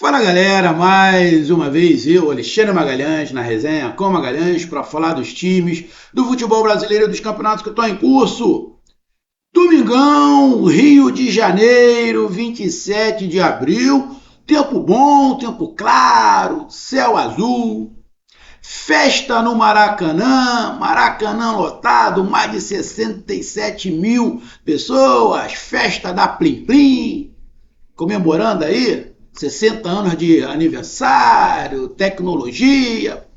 Fala galera, mais uma vez eu, Alexandre Magalhães, na resenha com Magalhães, para falar dos times do futebol brasileiro e dos campeonatos que estão em curso. Domingão, Rio de Janeiro, 27 de abril, tempo bom, tempo claro, céu azul, festa no Maracanã, Maracanã lotado, mais de 67 mil pessoas, festa da Plim Plim, comemorando aí 60 anos de aniversário, tecnologia.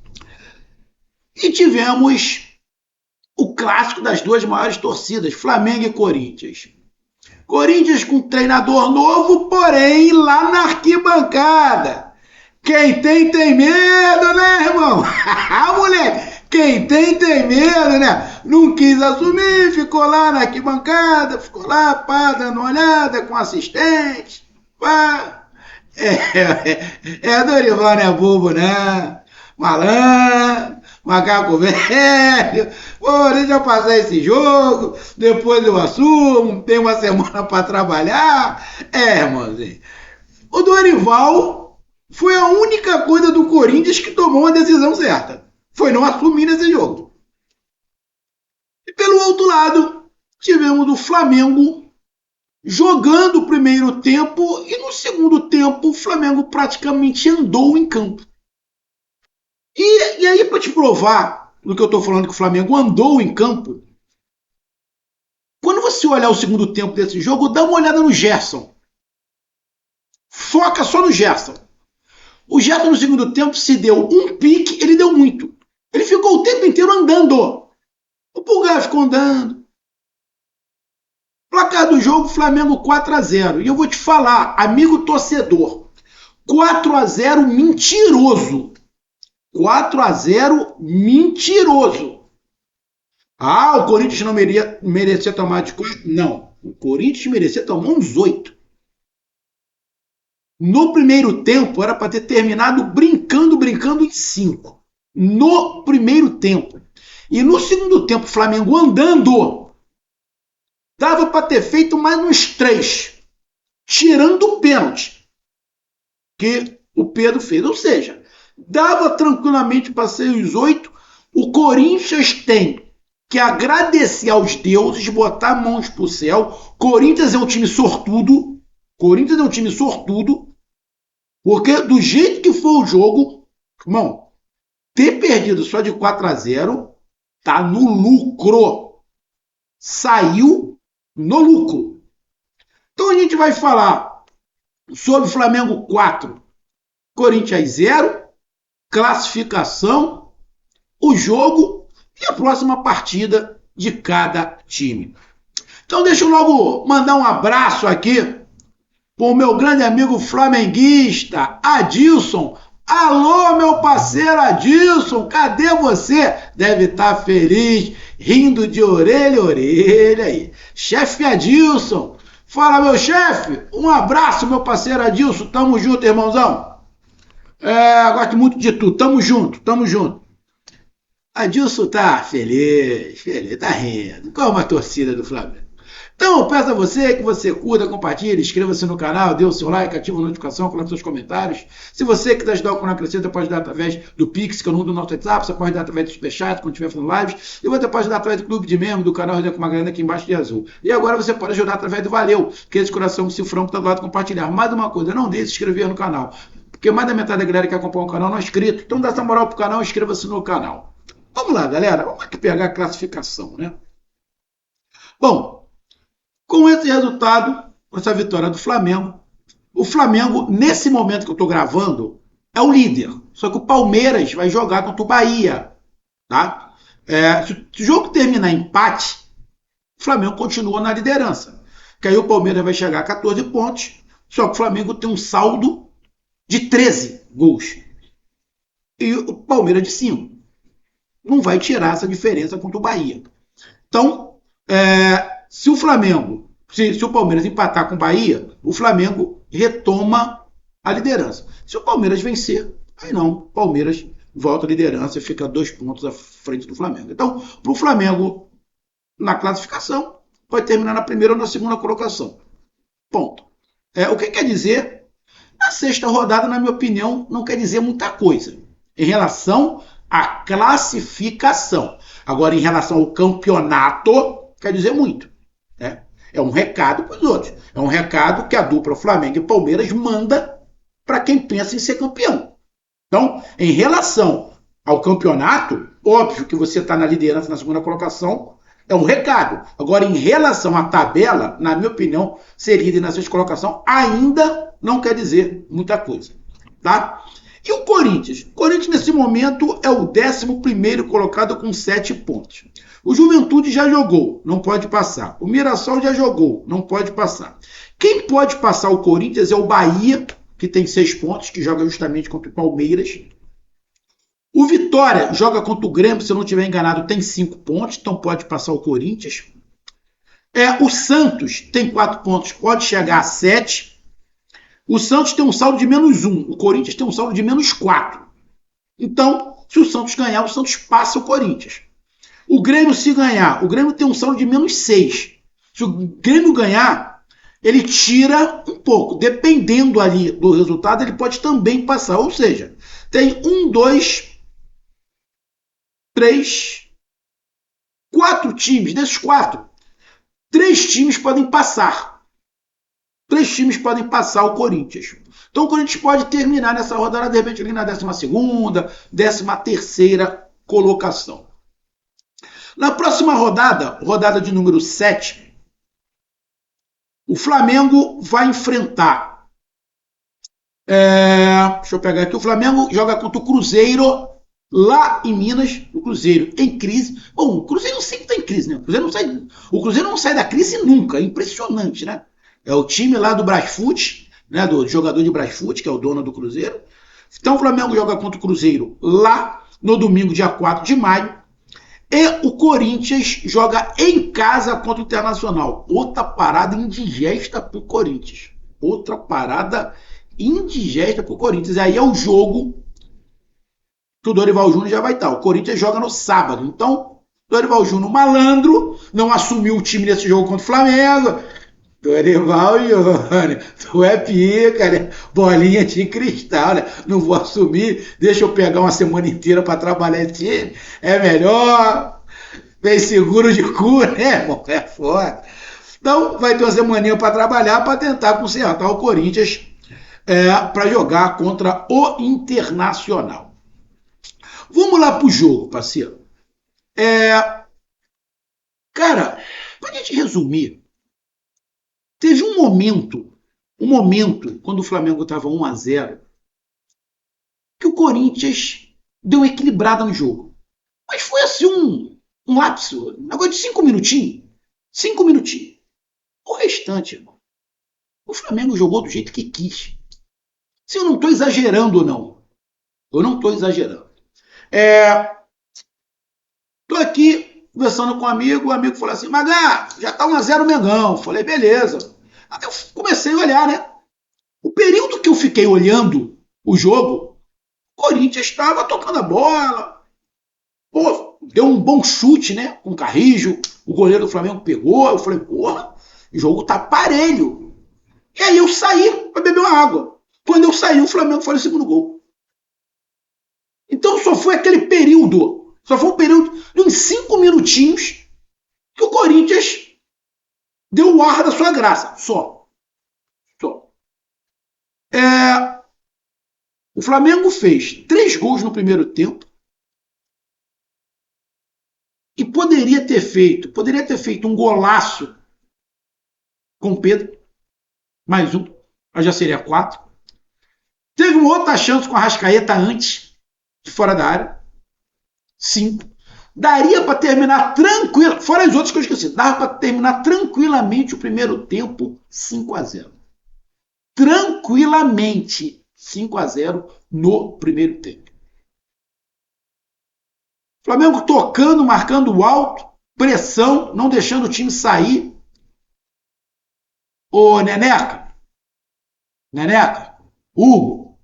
E tivemos o clássico das duas maiores torcidas, Flamengo e Corinthians. Corinthians com treinador novo, porém lá na arquibancada. Quem tem medo, né, irmão? Moleque, quem tem medo, né? Não quis assumir, ficou lá na arquibancada, ficou lá, pá, dando uma olhada com assistente, pá. Dorival não é bobo, né? Malandro, macaco velho. Pô, deixa eu passar esse jogo, depois eu assumo, tem uma semana para trabalhar. Irmãozinho. O Dorival foi a única coisa do Corinthians que tomou uma decisão certa. Foi não assumir esse jogo. E pelo outro lado, tivemos o Flamengo jogando o primeiro tempo e no segundo tempo o Flamengo praticamente andou em campo. E aí, para te provar do que eu estou falando, que o Flamengo andou em campo, quando você olhar o segundo tempo desse jogo, dá uma olhada no Gerson. Foca só no Gerson. O Gerson no segundo tempo se deu um pique, ele deu muito. Ele ficou o tempo inteiro andando. O Pulgar ficou andando. Placar do jogo, Flamengo 4-0. E eu vou te falar, amigo torcedor, 4-0 mentiroso. 4-0 mentiroso. Ah, o Corinthians não merecia tomar de 4? Não. O Corinthians merecia tomar uns 8. No primeiro tempo, era para ter terminado brincando em 5. No primeiro tempo. E no segundo tempo, o Flamengo andando, dava para ter feito mais uns 3, tirando o pênalti que o Pedro fez. Ou seja, dava tranquilamente para ser os 8. O Corinthians tem que agradecer aos deuses, botar mãos pro céu. Corinthians é um time sortudo. Corinthians é um time sortudo. Porque do jeito que foi o jogo, irmão, ter perdido só de 4-0 tá no lucro. Saiu no lucro. Então a gente vai falar sobre Flamengo 4, Corinthians 0, classificação, o jogo e a próxima partida de cada time. Então deixa eu logo mandar um abraço aqui para o meu grande amigo flamenguista, Adilson. Alô, meu parceiro Adilson, cadê você? Deve estar feliz, rindo de orelha a orelha aí. Chefe Adilson, fala meu chefe, um abraço meu parceiro Adilson, tamo junto irmãozão. Gosto muito de tu, tamo junto. Adilson tá feliz, tá rindo, como a torcida do Flamengo. Então, eu peço a você que você curta, compartilhe, inscreva-se no canal, dê o seu like, ative a notificação, coloque seus comentários. Se você quiser ajudar o canal a crescer, você pode dar através do Pix, que é o número do nosso WhatsApp, você pode dar através do Superchat, quando estiver fazendo lives, e você pode ajudar através do clube de membro do canal Resenha com Magalhães aqui embaixo de azul. E agora você pode ajudar através do Valeu, que é esse coração cifrão que está do lado de compartilhar. Mais uma coisa, não deixe de se inscrever no canal, porque mais da metade da galera que acompanha o canal não é inscrito. Então dá essa moral pro canal, inscreva-se no canal. Vamos lá, galera, vamos aqui pegar a classificação, né? Bom, com esse resultado, com essa vitória do Flamengo, o Flamengo, nesse momento que eu estou gravando, é o líder. Só que o Palmeiras vai jogar contra o Bahia. Tá? Se o jogo terminar em empate, o Flamengo continua na liderança. Que aí o Palmeiras vai chegar a 14 pontos, só que o Flamengo tem um saldo de 13 gols. E o Palmeiras de 5. Não vai tirar essa diferença contra o Bahia. Então, se o Palmeiras empatar com o Bahia, o Flamengo retoma a liderança. Se o Palmeiras vencer, aí não, o Palmeiras volta à liderança e fica 2 pontos à frente do Flamengo. Então, para o Flamengo, na classificação, vai terminar na primeira ou na segunda colocação. Ponto. O que quer dizer A sexta rodada, na minha opinião, não quer dizer muita coisa em relação à classificação. Agora, em relação ao campeonato, quer dizer muito. Né? É um recado para os outros. É um recado que a dupla Flamengo e Palmeiras manda para quem pensa em ser campeão. Então, em relação ao campeonato, óbvio que você está na liderança, na segunda colocação, é um recado. Agora, em relação à tabela, na minha opinião, ser líder na sexta colocação ainda não quer dizer muita coisa. Tá? E o Corinthians? O Corinthians, nesse momento, é o 11º colocado com 7 pontos. O Juventude já jogou, não pode passar. O Mirassol já jogou, não pode passar. Quem pode passar o Corinthians é o Bahia, que tem 6 pontos, que joga justamente contra o Palmeiras. O Vitória joga contra o Grêmio, se eu não estiver enganado, tem 5 pontos, então pode passar o Corinthians. O Santos tem 4 pontos, pode chegar a 7. O Santos tem um saldo de -1, o Corinthians tem um saldo de -4. Então, se o Santos ganhar, o Santos passa o Corinthians. O Grêmio, se ganhar, o Grêmio tem um saldo de -6. Se o Grêmio ganhar, ele tira um pouco. Dependendo ali do resultado, ele pode também passar. Ou seja, tem 1, 2, 3, 4 times. Desses 4, 3 times podem passar. 3 times podem passar o Corinthians. Então o Corinthians pode terminar nessa rodada, de repente, ali na 12ª, 13ª colocação. Na próxima rodada, rodada de número 7, o Flamengo vai enfrentar... deixa eu pegar aqui. O Flamengo joga contra o Cruzeiro, lá em Minas. O Cruzeiro em crise. Bom, o Cruzeiro sempre está em crise, né? O Cruzeiro não sai da crise nunca. É impressionante, né? É o time lá do Brasfoot, né, do jogador de Brasfoot, que é o dono do Cruzeiro. Então o Flamengo joga contra o Cruzeiro lá no domingo, dia 4 de maio. E o Corinthians joga em casa contra o Internacional. Outra parada indigesta para o Corinthians. Outra parada indigesta para o Corinthians. E aí é o jogo que o Dorival Júnior já vai estar. O Corinthians joga no sábado. Então, Dorival Júnior, malandro, não assumiu o time nesse jogo contra o Flamengo. Dorival Júnior, tu é pica, né? Bolinha de cristal, né? Não vou assumir, deixa eu pegar uma semana inteira para trabalhar esse time. É melhor, vem seguro de cu, né, irmão? É foda. Então, vai ter uma semaninha para trabalhar para tentar consertar o Corinthians para jogar contra o Internacional. Vamos lá pro jogo, parceiro. Cara, pra gente resumir, teve um momento, quando o Flamengo estava 1-0, que o Corinthians deu uma equilibrada no jogo. Mas foi assim um lapso, um negócio de 5 minutinhos. 5 minutinhos. O restante, irmão, o Flamengo jogou do jeito que quis. Se eu não estou exagerando ou não. Eu não estou exagerando. Estou aqui conversando com um amigo, o amigo falou assim, Magá, já tá 1-0 o Mengão. Falei, beleza. Aí eu comecei a olhar, né? O período que eu fiquei olhando o jogo, o Corinthians estava tocando a bola. Pô, deu um bom chute, né? Com o Carrijo, o goleiro do Flamengo pegou. Eu falei, porra, o jogo tá parelho. E aí eu saí para beber uma água. Quando eu saí, o Flamengo foi o segundo gol. Então só foi aquele período, só foi um período de uns 5 minutinhos que o Corinthians deu o ar da sua graça. Só. O Flamengo fez 3 gols no primeiro tempo e poderia ter feito um golaço com o Pedro, mais um, aí já seria 4. Teve uma outra chance com a Arrascaeta antes, de fora da área, 5. Daria para terminar tranquilo, fora as outras que eu esqueci, dava para terminar tranquilamente o primeiro tempo 5-0. Tranquilamente 5-0 no primeiro tempo. Flamengo tocando, marcando alto, pressão, não deixando o time sair. Ô Neneca, Hugo,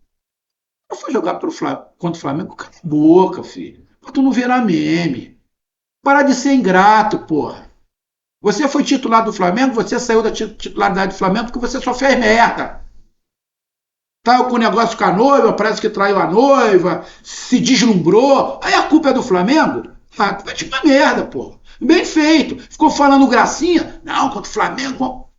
eu fui jogar contra o Flamengo, cala a boca, filho. Pra tu não virar meme. Parar de ser ingrato, porra. Você foi titular do Flamengo, você saiu da titularidade do Flamengo porque você só fez merda. Tava com o negócio com a noiva, parece que traiu a noiva, se deslumbrou. Aí a culpa é do Flamengo? Ah, a culpa é tipo uma merda, pô. Bem feito. Ficou falando gracinha. Não, contra o Flamengo.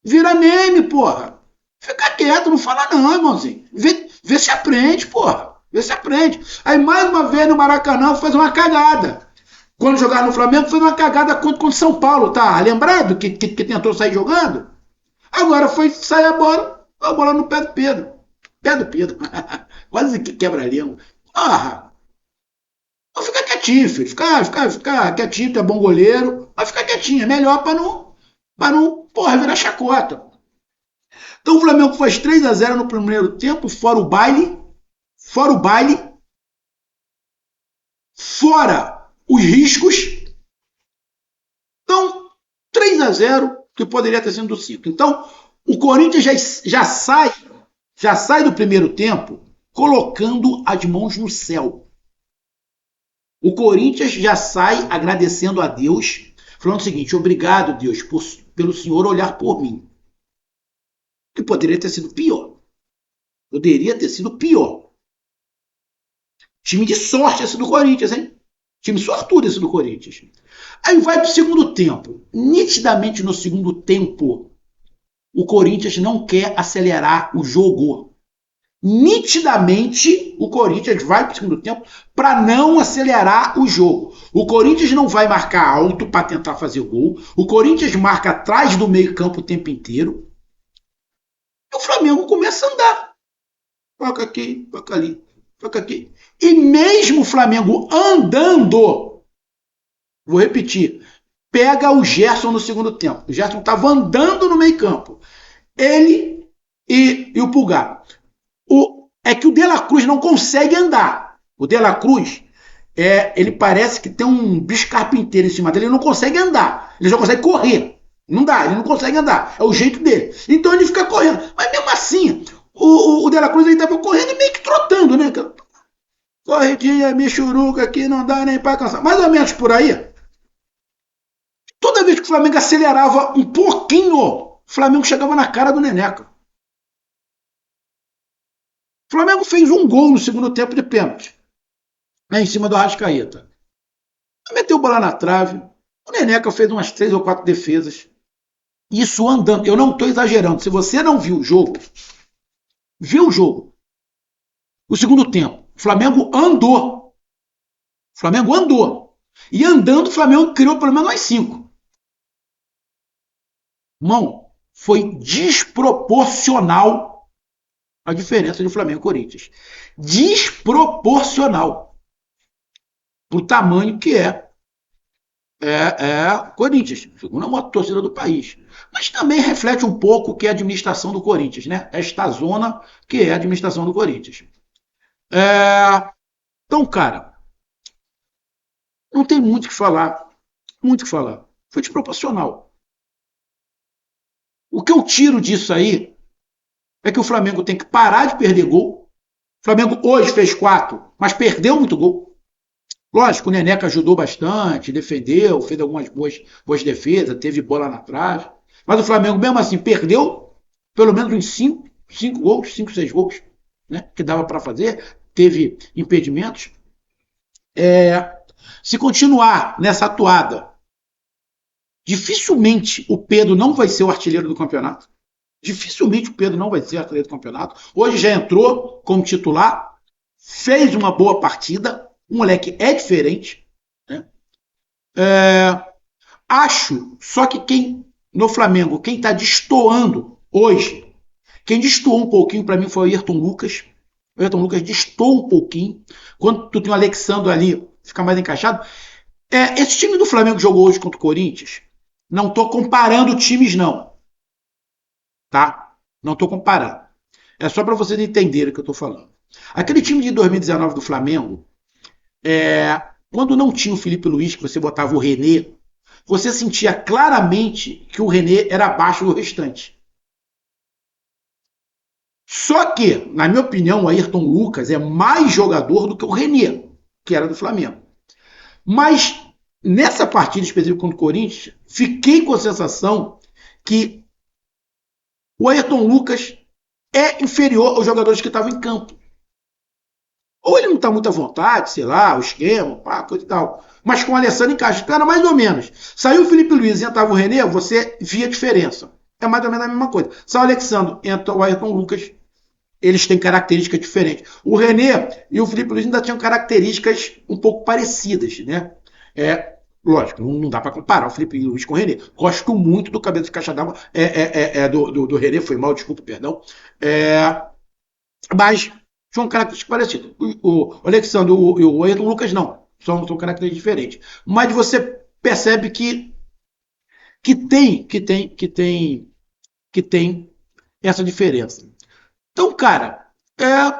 Vira meme, porra. Fica quieto, não fala não, irmãozinho. Vê se aprende, porra. Vê se aprende. Aí mais uma vez no Maracanã faz uma cagada. Quando jogar no Flamengo fez uma cagada contra o São Paulo, tá? Lembrado que tentou sair jogando? Agora foi sair a bola no pé do Pedro. Pé do Pedro. Quase que quebra a língua. Ah, vou ficar quietinho, filho. Ficar quietinho, tu é bom goleiro. Vai ficar quietinho. É melhor pra não, porra, virar chacota. Então o Flamengo faz 3-0 no primeiro tempo, fora o baile, fora os riscos. Então, 3-0, que poderia ter sido 5. Então, o Corinthians já sai do primeiro tempo colocando as mãos no céu. O Corinthians já sai agradecendo a Deus, falando o seguinte: obrigado, Deus, pelo Senhor olhar por mim. Que poderia ter sido pior. Poderia ter sido pior. Time de sorte esse do Corinthians, hein? Time sortudo esse do Corinthians. Aí vai pro segundo tempo. Nitidamente no segundo tempo, o Corinthians não quer acelerar o jogo. Nitidamente, o Corinthians vai pro segundo tempo para não acelerar o jogo. O Corinthians não vai marcar alto para tentar fazer gol. O Corinthians marca atrás do meio-campo o tempo inteiro. E o Flamengo começa a andar. Toca aqui, toca ali, toca aqui. E mesmo o Flamengo andando, vou repetir, pega o Gerson no segundo tempo. O Gerson estava andando no meio-campo. Ele e o Pulgar. É que o De La Cruz não consegue andar. O De La Cruz, ele parece que tem um bicho carpinteiro em cima dele. Ele não consegue andar. Ele só consegue correr. Não dá, ele não consegue andar. É o jeito dele. Então ele fica correndo. Mas mesmo assim, o De La Cruz estava correndo e meio que trotando, né? Corridinha, michuruca aqui, não dá nem para cansar. Mais ou menos por aí. Toda vez que o Flamengo acelerava um pouquinho, o Flamengo chegava na cara do Neneca. O Flamengo fez um gol no segundo tempo de pênalti, né, em cima do Arrascaeta. Meteu bola na trave. O Neneca fez umas 3 ou 4 defesas. Isso andando. Eu não estou exagerando. Se você não viu o jogo, o segundo tempo. O Flamengo andou. E andando, o Flamengo criou pelo menos mais 5. Irmão, foi desproporcional a diferença de Flamengo e Corinthians. Desproporcional. Pro tamanho que é Corinthians, segunda maior torcida do país. Mas também reflete um pouco o que é a administração do Corinthians, né? Esta zona que é a administração do Corinthians. Então, cara, não tem muito o que falar. Foi desproporcional. O que eu tiro disso aí é que o Flamengo tem que parar de perder gol. O Flamengo hoje fez 4, mas perdeu muito gol. Lógico, o Neneca ajudou bastante, defendeu, fez algumas boas defesas, teve bola na trave. Mas o Flamengo, mesmo assim, perdeu pelo menos uns 5 gols, 5, 6 gols, né, que dava para fazer. Teve impedimentos. Se continuar nessa atuada, dificilmente o Pedro não vai ser o artilheiro do campeonato. Hoje já entrou como titular, fez uma boa partida. O moleque é diferente, né? Acho, só que no Flamengo, quem está destoando hoje, quem destoou um pouquinho para mim foi o Ayrton Lucas. O Ayrton Lucas destoou um pouquinho. Quando tu tem o Alexandre ali, fica mais encaixado. Esse time do Flamengo que jogou hoje contra o Corinthians, não estou comparando times, não. Tá? Não estou comparando. É só para vocês entenderem o que eu estou falando. Aquele time de 2019 do Flamengo, quando não tinha o Felipe Luiz, que você botava o René, você sentia claramente que o René era abaixo do restante. Só que, na minha opinião, o Ayrton Lucas é mais jogador do que o René, que era do Flamengo. Mas, nessa partida específica contra o Corinthians, fiquei com a sensação que o Ayrton Lucas é inferior aos jogadores que estavam em campo. Ou ele não está muito à vontade, sei lá, o esquema, pá, coisa e tal. Mas com o Alessandro encaixa. Então era mais ou menos. Saiu o Felipe Luiz e entrava o René, você via a diferença. É mais ou menos a mesma coisa. Saiu o Alexandre, entra o Ayrton Lucas, eles têm características diferentes. O René e o Felipe Luiz ainda tinham características um pouco parecidas, né? Lógico, não dá para comparar o Felipe Luiz com o René. Gosto muito do cabeça de caixa d'água, do René, foi mal, desculpa, perdão. Mas são características parecidas. O Alexandre e o Ayrton Lucas não. São características diferentes. Mas você percebe que tem essa diferença. Então, cara, o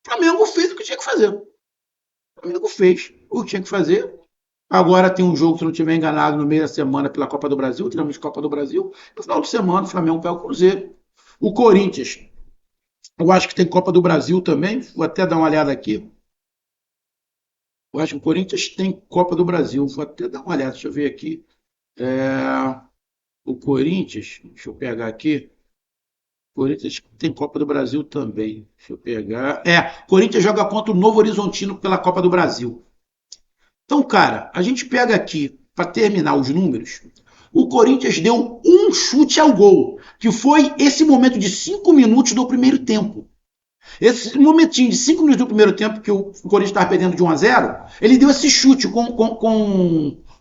Flamengo fez o que tinha que fazer. O Flamengo fez o que tinha que fazer. Agora tem um jogo, se não estiver enganado, no meio da semana pela Copa do Brasil, tiramos de Copa do Brasil. No final de semana, o Flamengo pega o Cruzeiro. O Corinthians, eu acho que tem Copa do Brasil também. Vou até dar uma olhada aqui. Eu acho que o Corinthians tem Copa do Brasil. Vou até dar uma olhada, deixa eu ver aqui. O Corinthians, deixa eu pegar aqui. O Corinthians tem Copa do Brasil também. Deixa eu pegar. Corinthians joga contra o Novo Horizontino pela Copa do Brasil. Então, cara, a gente pega aqui, para terminar os números, o Corinthians deu um chute ao gol, que foi esse momento de 5 minutos do primeiro tempo. Esse momentinho de 5 minutos do primeiro tempo, que o Corinthians estava perdendo de 1-0, ele deu esse chute com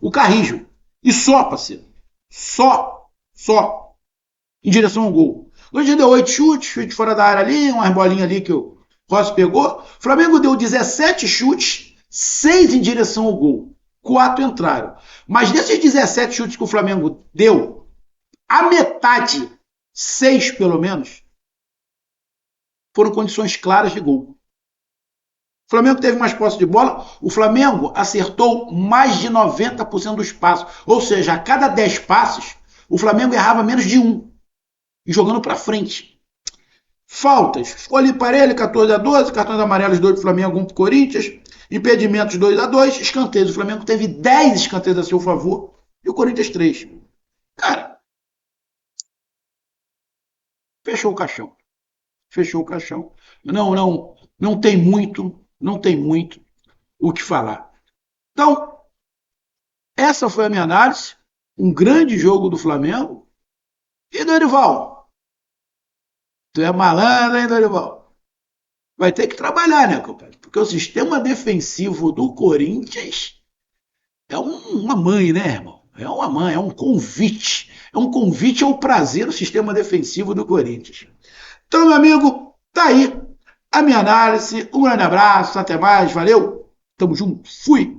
o Carrijo. E só, parceiro. Só. Em direção ao gol. Hoje deu 8 chute fora da área ali, umas bolinhas ali que o Rossi pegou. O Flamengo deu 17 chutes, 6 em direção ao gol. 4 entraram. Mas desses 17 chutes que o Flamengo deu, a metade, 6 pelo menos, foram condições claras de gol. O Flamengo teve mais posse de bola, o Flamengo acertou mais de 90% dos passos. Ou seja, a cada 10 passes, o Flamengo errava menos de 1. E jogando para frente. Faltas. Ficou ali parelho, 14-12, cartões amarelos 2 para o Flamengo, 1 para o Corinthians. Impedimentos 2-2, escanteios. O Flamengo teve 10 escanteios a seu favor e o Corinthians 3. Cara, fechou o caixão. Não tem muito o que falar. Então, essa foi a minha análise. Um grande jogo do Flamengo. E Dorival? Tu é malandro, hein, Dorival? Vai ter que trabalhar, né, compadre? Porque o sistema defensivo do Corinthians é uma mãe, né, irmão? É uma mãe, é um convite. É um convite ao prazer do sistema defensivo do Corinthians. Então, meu amigo, tá aí a minha análise. Um grande abraço, até mais, valeu. Tamo junto, fui.